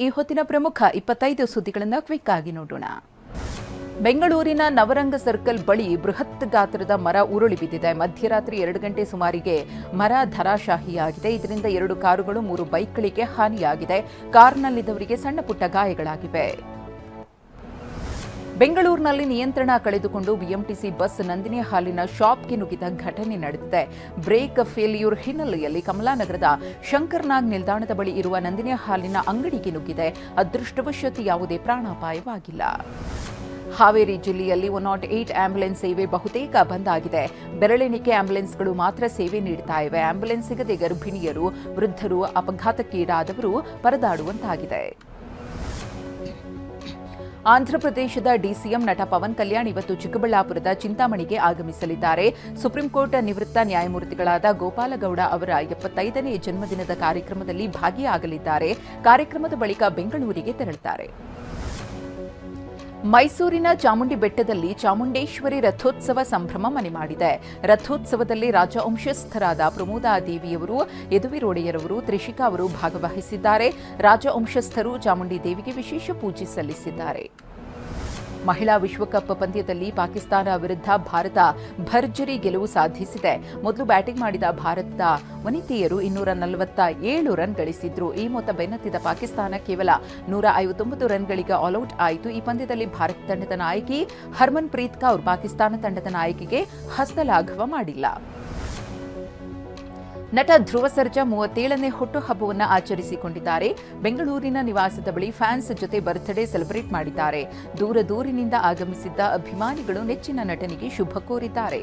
ಈ ಹೊತ್ತಿನ ಪ್ರಮುಖ 25 ಸುದ್ದಿಗಳನ್ನು ಕ್ವಿಕ್ ಆಗಿ ನೋಡೋಣ. ಬೆಂಗಳೂರಿನ ನವರಂಗ ಸರ್ಕಲ್ ಬಳಿ ಬೃಹತ್ ಗಾತ್ರದ ಮರ ಉರುಳಿ ಬಿದ್ದಿದೆ. ಮಧ್ಯರಾತ್ರಿ 2 ಗಂಟೆ ಸುಮಾರಿಗೆ ಮರ ಧರಾಶಾಹಿಯಾಗಿದೆ. ಇದರಿಂದ 2 ಕಾರುಗಳು 3 ಬೈಕ್ಗಳಿಗೆ ಹಾನಿಯಾಗಿದೆ. ಕಾರ್ನಲ್ಲಿದ್ದವರಿಗೆ ಸಣ್ಣ ಪುಟ್ಟ ಗಾಯಗಳಾಗಿವೆ. ಬೆಂಗಳೂರಿನಲ್ಲಿ ನಿಯಂತ್ರಣ ಕಳೆದುಕೊಂಡು ಬಿಎಂಟಿಸಿ ಬಸ್ ನಂದಿನಿ ಹಾಲಿನ ಶಾಪ್ಗೆ ನುಗ್ಗಿದ ಘಟನೆ ನಡೆದಿದೆ. ಬ್ರೇಕ್ ಫೇಲ್ಯೂರ್ ಹಿನ್ನೆಲೆಯಲ್ಲಿ ಕಮಲಾನಗರದ ಶಂಕರ್ನಾಗ್ ನಿಲ್ದಾಣದ ಬಳಿ ಇರುವ ನಂದಿನಿ ಹಾಲಿನ ಅಂಗಡಿಗೆ ನುಗ್ಗಿದೆ. ಅದೃಷ್ಟವಶಾತ್ ಯಾವುದೇ ಪ್ರಾಣಾಪಾಯವಾಗಿಲ್ಲ. ಹಾವೇರಿ ಜಿಲ್ಲೆಯಲ್ಲಿ 108 ಆಂಬ್ಯುಲೆನ್ಸ್ ಸೇವೆ ಬಹುತೇಕ ಬಂದ್ ಆಗಿದೆ. ಬೆರಳೆಣಿಕೆ ಆಂಬ್ಯುಲೆನ್ಸ್ಗಳು ಮಾತ್ರ ಸೇವೆ ನೀಡುತ್ತಾ ಇವೆ. ಆಂಬ್ಯುಲೆನ್ಸ್ ಸಿಗದೆ ಗರ್ಭಿಣಿಯರು, ವೃದ್ಧರು, ಅಪಘಾತಕ್ಕೀಡಾದವರು ಪರದಾಡುವಂತಾಗಿದೆ. ಆಂಧ್ರಪ್ರದೇಶದ ಡಿಸಿಎಂ ನಟ ಪವನ್ ಕಲ್ಯಾಣ್ ಇವತ್ತು ಚಿಕ್ಕಬಳ್ಳಾಪುರದ ಚಿಂತಾಮಣಿಗೆ ಆಗಮಿಸಲಿದ್ದಾರೆ. ಸುಪ್ರೀಂಕೋರ್ಟ್ ನಿವೃತ್ತ ನ್ಯಾಯಮೂರ್ತಿಗಳಾದ ಗೋಪಾಲಗೌಡ ಅವರ 75ನೇ ಜನ್ಮದಿನದ ಕಾರ್ಯಕ್ರಮದಲ್ಲಿ ಭಾಗಿಯಾಗಲಿದ್ದಾರೆ. ಕಾರ್ಯಕ್ರಮದ ಬಳಿಕ ಬೆಂಗಳೂರಿಗೆ ತೆರಳುತ್ತಾರೆ. ಮೈಸೂರಿನ ಚಾಮುಂಡಿ ಬೆಟ್ಟದಲ್ಲಿ ಚಾಮುಂಡೇಶ್ವರಿ ರಥೋತ್ಸವ ಸಂಭ್ರಮ ಮನೆ ಮಾಡಿದೆ. ರಥೋತ್ಸವದಲ್ಲಿ ರಾಜವಂಶಸ್ಥರಾದ ಪ್ರಮೋದಾದೇವಿಯವರು, ಯದುವೀರ್ ಒಡೆಯರವರು, ತ್ರಿಷಿಕಾ ಅವರು ಭಾಗವಹಿಸಿದ್ದಾರೆ. ರಾಜವಂಶಸ್ಥರು ಚಾಮುಂಡಿ ದೇವಿಗೆ ವಿಶೇಷ ಪೂಜೆ ಸಲ್ಲಿಸಿದ್ದಾರೆ. ಮಹಿಳಾ ವಿಶ್ವಕಪ್ ಪಂದ್ಯದಲ್ಲಿ ಪಾಕಿಸ್ತಾನ ವಿರುದ್ಧ ಭಾರತ ಭರ್ಜರಿ ಗೆಲುವು ಸಾಧಿಸಿದೆ. ಮೊದಲು ಬ್ಯಾಟಿಂಗ್ ಮಾಡಿದ ಭಾರತದ ವನಿತೆಯರು 247 ರನ್ ಗಳಿಸಿದ್ರು. ಈ ಮೊತ್ತ ಬೆನ್ನತ್ತಿದ ಪಾಕಿಸ್ತಾನ ಕೇವಲ 159 ರನ್ಗಳಿಗೆ ಆಲ್ಔಟ್ ಆಯಿತು. ಈ ಪಂದ್ಯದಲ್ಲಿ ಭಾರತ ತಂಡದ ನಾಯಕಿ ಹರ್ಮನ್ಪ್ರೀತ್ ಕೌರ್ ಪಾಕಿಸ್ತಾನ ತಂಡದ ನಾಯಕಿಗೆ ಹಸ್ತಲಾಘವ ಮಾಡಿಲ್ಲ. ನಟ ಧ್ರುವ ಸರ್ಜಾ 37ನೇ ಹುಟ್ಟುಹಬ್ಬವನ್ನು ಆಚರಿಸಿಕೊಂಡಿದ್ದಾರೆ. ಬೆಂಗಳೂರಿನ ನಿವಾಸದ ಬಳಿ ಫ್ಯಾನ್ಸ್ ಜೊತೆ ಬರ್ತ್ಡೇ ಸೆಲೆಬ್ರೇಟ್ ಮಾಡಿದ್ದಾರೆ. ದೂರದೂರಿನಿಂದ ಆಗಮಿಸಿದ್ದ ಅಭಿಮಾನಿಗಳು ನೆಚ್ಚಿನ ನಟನಿಗೆ ಶುಭ ಕೋರಿದ್ದಾರೆ.